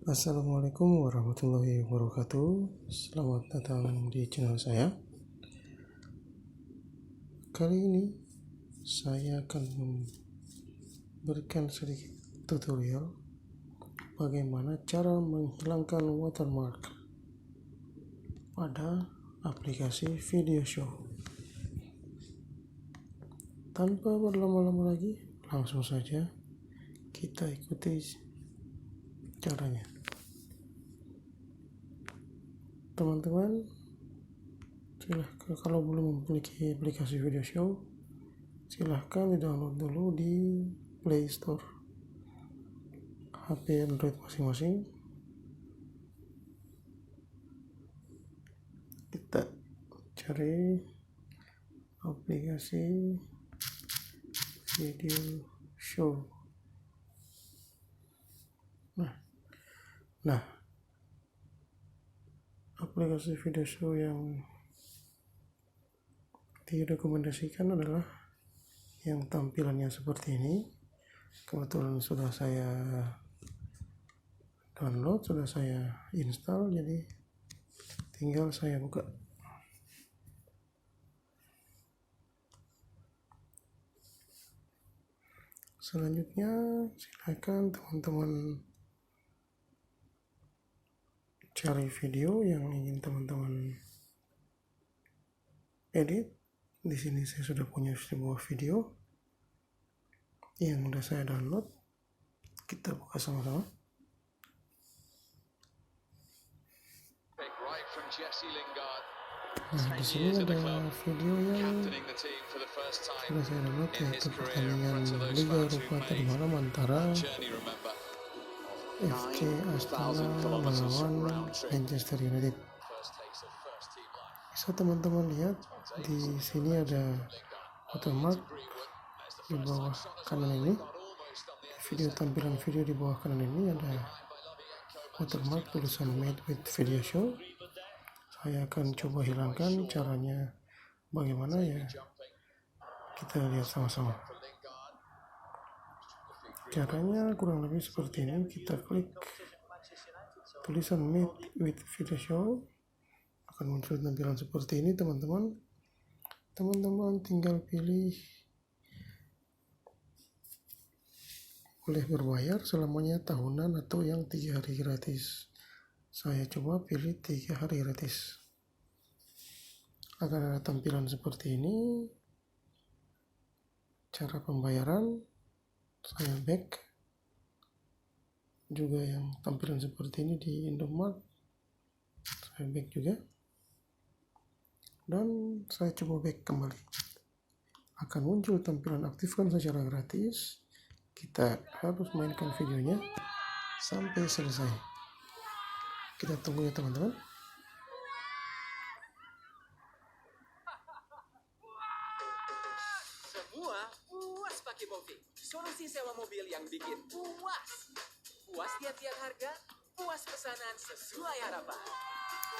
Assalamualaikum warahmatullahi wabarakatuh. Selamat datang di channel saya. Kali ini saya akan memberikan sedikit tutorial bagaimana cara menghilangkan watermark pada aplikasi video show. Tanpa berlama-lama lagi, langsung saja kita ikuti caranya. Teman-teman, silahkan kalau belum memiliki aplikasi video show, silahkan di-download dulu di Play Store HP Android masing-masing. Kita cari aplikasi video show. Nah, aplikasi video show yang direkomendasikan adalah yang tampilannya seperti ini. Kebetulan sudah saya download, sudah saya install, jadi tinggal saya buka. Selanjutnya silakan teman-teman cari video yang ingin teman-teman edit. Di sini saya sudah punya sebuah video yang sudah saya download. Kita buka sama-sama. Nah, di sini ada video yang sudah saya download, yaitu pertandingan Liga Eropa tadi malam antara FC Astana melawan Manchester United. Bisa teman-teman lihat di sini ada watermark di bawah kanan ini. Tampilan video di bawah kanan ini ada watermark tulisan made with video show. Saya akan coba hilangkan. Caranya bagaimana ya, kita lihat sama-sama. Caranya kurang lebih seperti ini. Kita klik tulisan made with video show, akan muncul tampilan seperti ini. Teman-teman tinggal pilih boleh berbayar selamanya tahunan atau yang 3 hari gratis. Saya coba pilih 3 hari gratis. Akan ada tampilan seperti ini. Cara pembayaran, saya back. Juga yang tampilan seperti ini di Indomaret, saya back juga. Dan saya coba back kembali. Akan muncul tampilan aktifkan secara gratis. Kita harus mainkan videonya sampai selesai. Kita tunggu ya teman-teman. Semua puas pakai Moving. Solusi sewa mobil yang bikin puas. Puas tiap-tiap harga, puas pesanan sesuai harapan.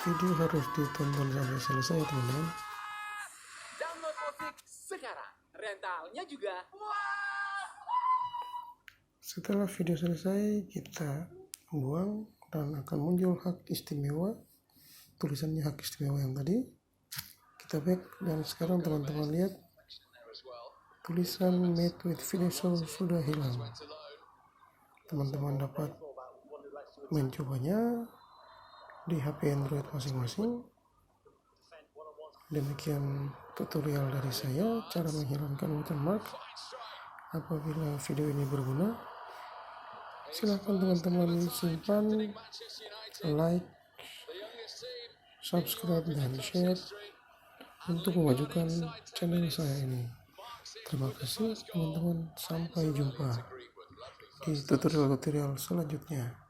Video harus ditonton sampai selesai teman-teman. Download Moving sekarang. Rentalnya juga Setelah video selesai, kita buang dan akan muncul hak istimewa. Tulisannya hak istimewa yang tadi. Kita back dan sekarang teman-teman lihat tulisan made with video show sudah hilang. Teman-teman dapat mencobanya di HP Android masing-masing. Demikian tutorial dari saya, cara menghilangkan watermark. Apabila video ini berguna, silakan teman-teman simpan, like, subscribe, dan share untuk memajukan channel saya ini. Terima kasih teman-teman, sampai jumpa di tutorial-tutorial selanjutnya.